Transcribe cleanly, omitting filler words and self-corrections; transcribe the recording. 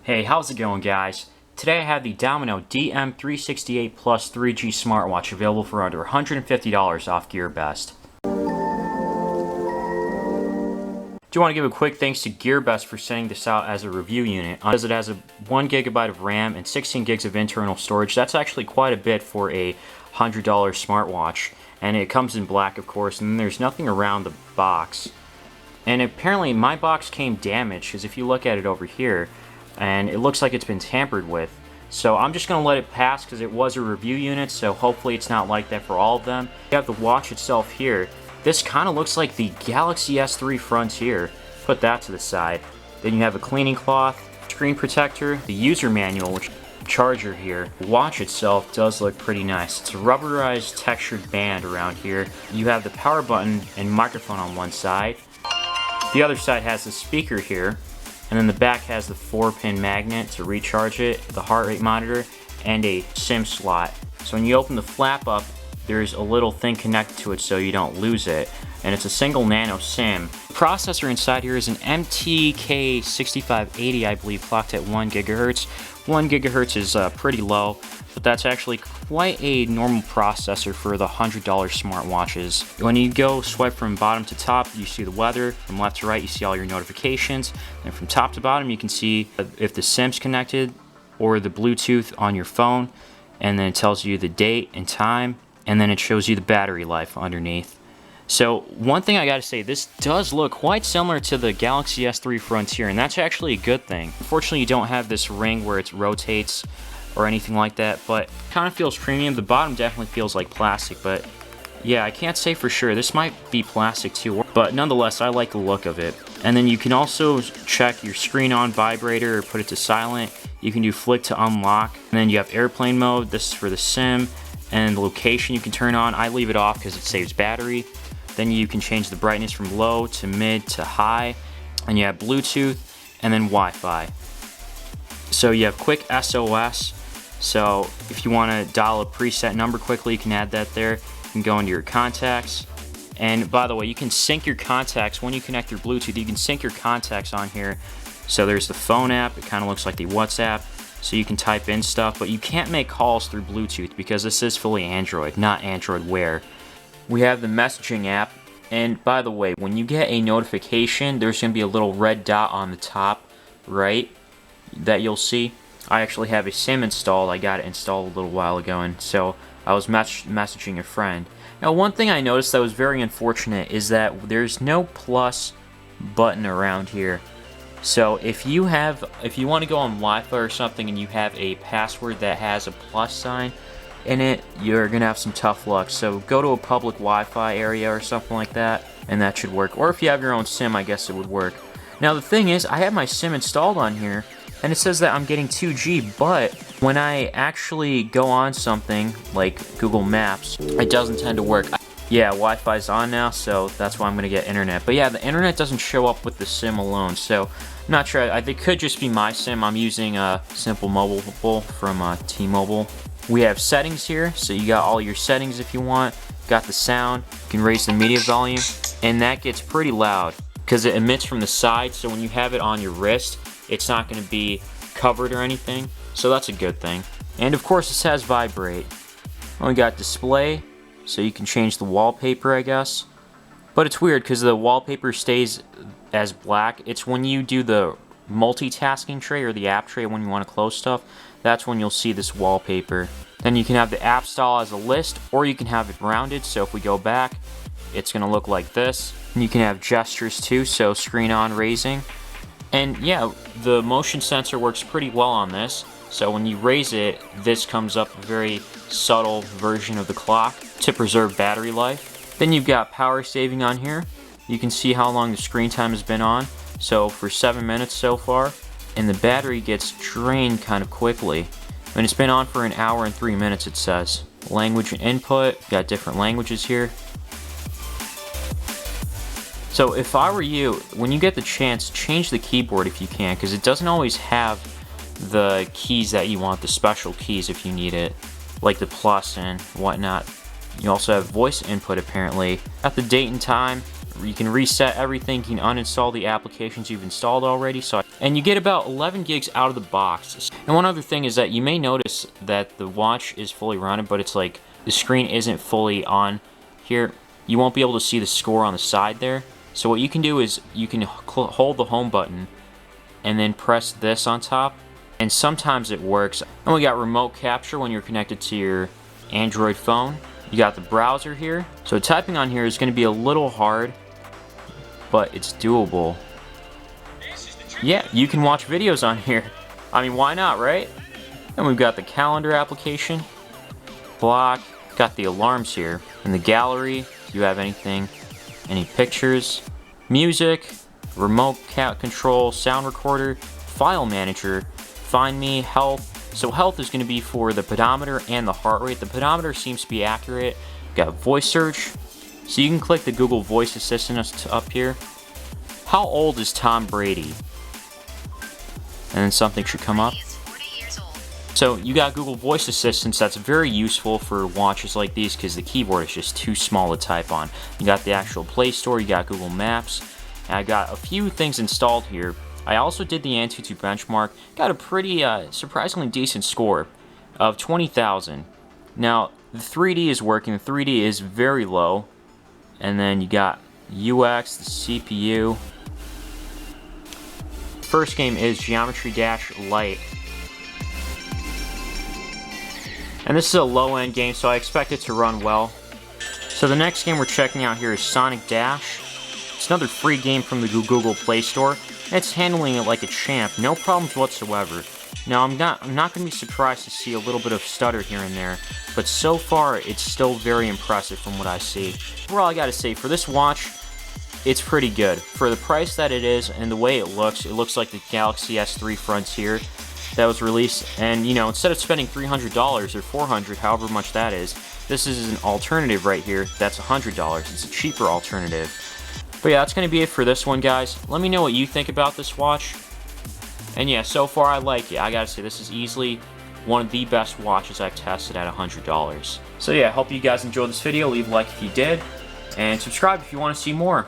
Hey, how's it going, guys? Today I have the Domino DM368 Plus 3G smartwatch available for under $150 off Gearbest. Do want to give a quick thanks to Gearbest for sending this out as a review unit, because it has a 1 GB of RAM and 16 gigs of internal storage. That's actually quite a bit for a $100 smartwatch, and it comes in black, of course, and there's nothing around the box. And apparently my box came damaged, because if you look at it over here, and it looks like it's been tampered with. So I'm just going to let it pass because it was a review unit, so hopefully it's not like that for all of them. You have the watch itself here. This kind of looks like the Galaxy S3 Frontier. Put that to the side. Then you have a cleaning cloth, screen protector, the user manual, which charger here. The watch itself does look pretty nice. It's a rubberized textured band around here. You have the power button and microphone on one side. The other side has the speaker here. And then the back has the 4-pin magnet to recharge it, the heart rate monitor, and a SIM slot. So when you open the flap up, there's a little thing connected to it so you don't lose it. And it's a single nano SIM. The processor inside here is an MTK6580, I believe, clocked at 1 GHz. 1 GHz is pretty low, but that's actually quite a normal processor for the $100 smartwatches. When you go swipe from bottom to top, you see the weather. From left to right, you see all your notifications. And from top to bottom, you can see if the SIM's connected or the Bluetooth on your phone. And then it tells you the date and time. And then it shows you the battery life underneath. So one thing I gotta say, this does look quite similar to the Galaxy S3 Frontier, and that's actually a good thing. Unfortunately, you don't have this ring where it rotates or anything like that, but it kind of feels premium. The bottom definitely feels like plastic, but yeah, I can't say for sure. This might be plastic too, but nonetheless, I like the look of it. And then you can also check your screen on vibrator or put it to silent. You can do flick to unlock, and then you have airplane mode. This is for the SIM, and the location you can turn on. I leave it off because it saves battery. Then you can change the brightness from low to mid to high, and you have Bluetooth and then Wi-Fi. So you have quick SOS, so if you want to dial a preset number quickly, you can add that there. You can go into your contacts, and by the way, you can sync your contacts when you connect your Bluetooth. You can sync your contacts on here. So there's the phone app, it kind of looks like the WhatsApp, so you can type in stuff, but you can't make calls through Bluetooth because this is fully Android, not Android Wear. We have the messaging app, and by the way, when you get a notification, there's going to be a little red dot on the top right that you'll see. I actually have a SIM installed. I got it installed a little while ago, and so I was messaging a friend. Now, one thing I noticed that was very unfortunate is that there's no plus button around here. So if you want to go on Wi-Fi or something and you have a password that has a plus sign in it, you're gonna have some tough luck. So go to a public Wi-Fi area or something like that, and that should work. Or if you have your own SIM, I guess it would work. Now the thing is, I have my SIM installed on here, and it says that I'm getting 2G, but when I actually go on something like Google Maps, it doesn't tend to work. Yeah, Wi-Fi's on now, so that's why I'm gonna get internet. But yeah, the internet doesn't show up with the SIM alone, so I'm not sure. It could just be my SIM. I'm using a Simple Mobile from T-Mobile. We have settings here, so you got all your settings if you want. Got the sound, you can raise the media volume, and that gets pretty loud because it emits from the side, so when you have it on your wrist, it's not going to be covered or anything, so that's a good thing. And of course, this has vibrate. We got display, so you can change the wallpaper, I guess. But it's weird because the wallpaper stays as black. It's when you do the multitasking tray or the app tray when you want to close stuff, that's when you'll see this wallpaper. Then you can have the app style as a list, or you can have it rounded, so if we go back, it's going to look like this. And you can have gestures too, so screen on raising. And yeah, the motion sensor works pretty well on this, so when you raise it, this comes up a very subtle version of the clock to preserve battery life. Then you've got power saving on here. You can see how long the screen time has been on, so for 7 minutes so far. And the battery gets drained kind of quickly. And it's been on for an hour and 3 minutes, it says. Language and input, got different languages here. So if I were you, when you get the chance, change the keyboard if you can, because it doesn't always have the keys that you want, the special keys if you need it, like the plus and whatnot. You also have voice input apparently. Got the date and time, You can reset everything, you can uninstall the applications you've installed already, and you get about 11 gigs out of the box. And one other thing is that you may notice that the watch is fully running, but it's like the screen isn't fully on here. You won't be able to see the score on the side there. So what you can do is you can hold the home button and then press this on top, and sometimes it works. And we got remote capture when you're connected to your Android phone. You got the browser here. So typing on here is going to be a little hard, but it's doable. Yeah, you can watch videos on here. I mean, why not, right? And we've got the calendar application, block, got the alarms here, and the gallery, if you have anything, any pictures, music, remote control, sound recorder, file manager, find me, health. So health is going to be for the pedometer and the heart rate. The pedometer seems to be accurate. Got voice search. So you can click the Google Voice Assistant up here. How old is Tom Brady? And then something should come up. So you got Google Voice Assistants. That's very useful for watches like these because the keyboard is just too small to type on. You got the actual Play Store. You got Google Maps. And I got a few things installed here. I also did the Antutu benchmark, got a pretty surprisingly decent score of 20,000. Now, the 3D is working, the 3D is very low, and then you got UX, the CPU. First game is Geometry Dash Lite. And this is a low-end game, so I expect it to run well. So the next game we're checking out here is Sonic Dash. It's another free game from the Google Play Store. It's handling it like a champ, no problems whatsoever. Now I'm not going to be surprised to see a little bit of stutter here and there, but so far it's still very impressive from what I see. Overall, I gotta say, for this watch, it's pretty good. For the price that it is and the way it looks like the Galaxy S3 Frontier that was released, and you know, instead of spending $300 or $400, however much that is, this is an alternative right here that's $100. It's a cheaper alternative. But yeah, that's going to be it for this one, guys. Let me know what you think about this watch. And yeah, so far I like it. I gotta say, this is easily one of the best watches I've tested at $100. So yeah, I hope you guys enjoyed this video. Leave a like if you did, and subscribe if you want to see more.